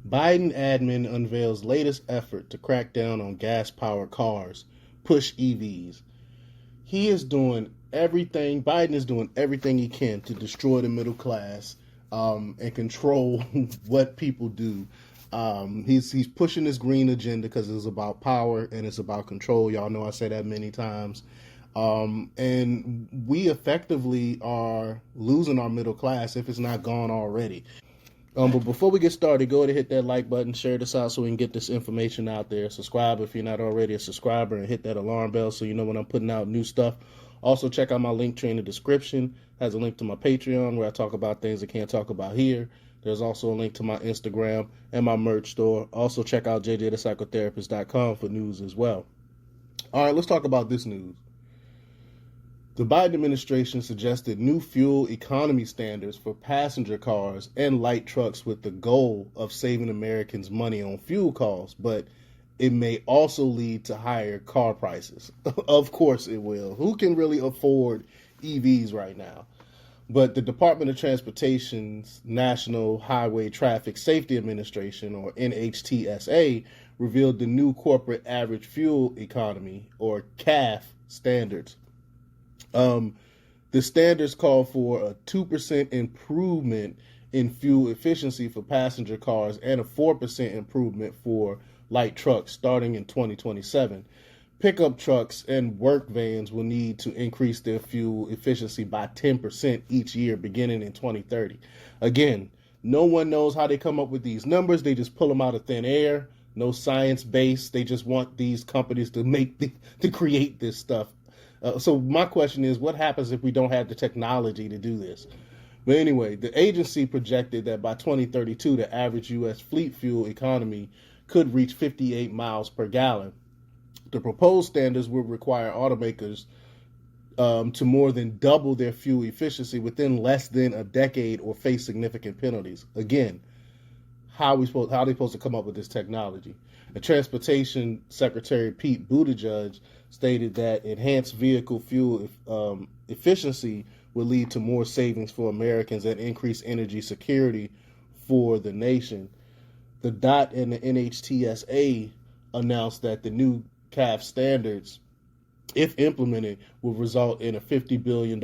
Biden admin unveils latest effort to crack down on gas-powered cars, push EVs. Biden is doing everything he can to destroy the middle class and control what people do. He's pushing this green agenda because it's about power and it's about control. Y'all know I say that many times. And we effectively are losing our middle class if it's not gone already. But before we get started, go ahead and hit that like button, share this out so we can get this information out there. Subscribe if you're not already a subscriber, and hit that alarm bell so you know when I'm putting out new stuff. Also, check out my link tree in the description. It has a link to my Patreon where I talk about things I can't talk about here. There's also a link to my Instagram and my merch store. Also, check out jjthepsychotherapist.com for news as well. All right, let's talk about this news. The Biden administration suggested new fuel economy standards for passenger cars and light trucks with the goal of saving Americans money on fuel costs, but it may also lead to higher car prices. Of course it will. Who can really afford EVs right now? But the Department of Transportation's National Highway Traffic Safety Administration, or NHTSA, revealed the new corporate average fuel economy, or CAF, standards. The standards call for a 2% improvement in fuel efficiency for passenger cars and a 4% improvement for light trucks starting in 2027. Pickup trucks and work vans will need to increase their fuel efficiency by 10% each year beginning in 2030. Again, no one knows how they come up with these numbers. They just pull them out of thin air. No science base. They just want these companies to create this stuff. So my question is, what happens if we don't have the technology to do this? But anyway, the agency projected that by 2032, the average U.S. fleet fuel economy could reach 58 miles per gallon. The proposed standards would require automakers to more than double their fuel efficiency within less than a decade or face significant penalties. Again, how are they supposed to come up with this technology? The Transportation Secretary Pete Buttigieg stated that enhanced vehicle fuel efficiency will lead to more savings for Americans and increased energy security for the nation. The DOT and the NHTSA announced that the new CAF standards, if implemented, will result in a $50 billion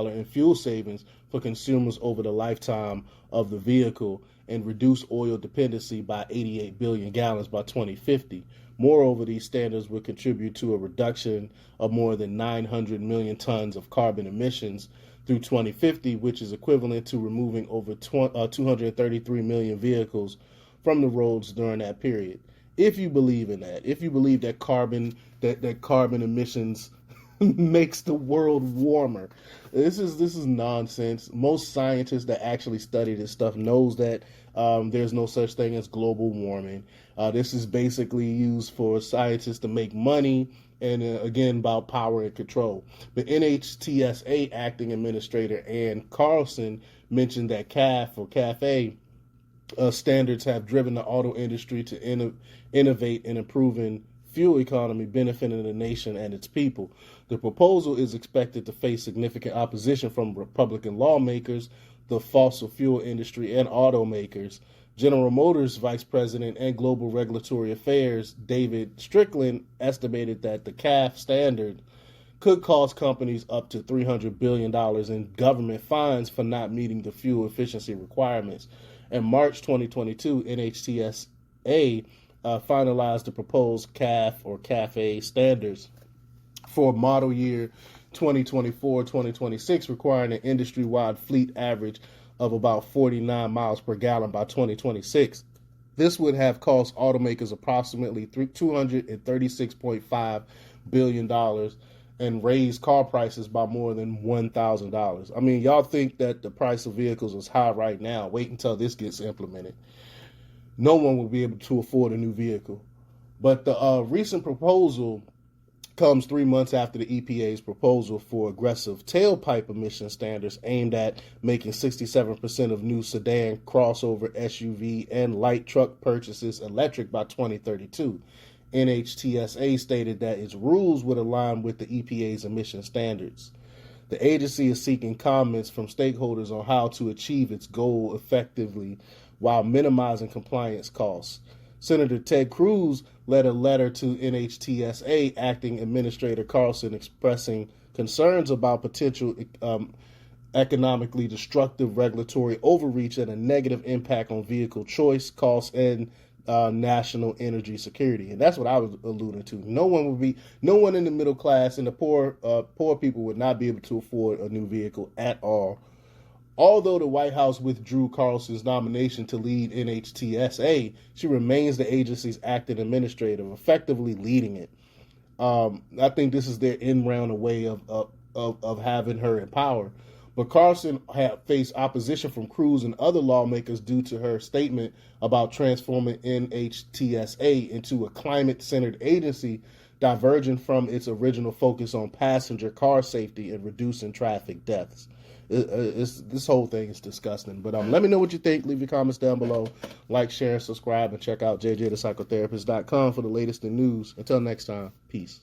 in fuel savings for consumers over the lifetime of the vehicle and reduce oil dependency by 88 billion gallons by 2050. Moreover, these standards will contribute to a reduction of more than 900 million tons of carbon emissions through 2050, which is equivalent to removing over 233 million vehicles from the roads during that period. If you believe in that, if you believe that carbon emissions makes the world warmer. This is nonsense. Most scientists that actually study this stuff knows that there's no such thing as global warming. This is basically used for scientists to make money and again about power and control. The NHTSA acting administrator Ann Carlson mentioned that CAF or CAFE standards have driven the auto industry to innovate in improving fuel economy, benefiting the nation and its people. The proposal is expected to face significant opposition from Republican lawmakers, the fossil fuel industry, and automakers. General Motors Vice President and Global Regulatory Affairs David Strickland estimated that the CAF standard could cost companies up to $300 billion in government fines for not meeting the fuel efficiency requirements. In March 2022, NHTSA finalized the proposed CAF or CAFE standards for model year 2024-2026, requiring an industry-wide fleet average of about 49 miles per gallon by 2026. This would have cost automakers approximately $236.5 billion and raise car prices by more than $1,000. I mean, y'all think that the price of vehicles is high right now. Wait until this gets implemented. No one will be able to afford a new vehicle. But the recent proposal comes 3 months after the EPA's proposal for aggressive tailpipe emission standards aimed at making 67% of new sedan, crossover, SUV, and light truck purchases electric by 2032. NHTSA stated that its rules would align with the EPA's emission standards. The agency is seeking comments from stakeholders on how to achieve its goal effectively while minimizing compliance costs. Senator Ted Cruz led a letter to NHTSA Acting Administrator Carlson expressing concerns about potential economically destructive regulatory overreach and a negative impact on vehicle choice, costs, and national energy security. And that's what I was alluding to. No one in the middle class and the poor people would not be able to afford a new vehicle at all. Although the White House withdrew Carlson's nomination to lead NHTSA, she remains the agency's acting administrator, effectively leading it. I think this is their in-round way of having her in power. But Carlson had faced opposition from Cruz and other lawmakers due to her statement about transforming NHTSA into a climate-centered agency, diverging from its original focus on passenger car safety and reducing traffic deaths. This whole thing is disgusting. But let me know what you think. Leave your comments down below. Like, share, and subscribe, and check out jjthepsychotherapist.com for the latest in news. Until next time, peace.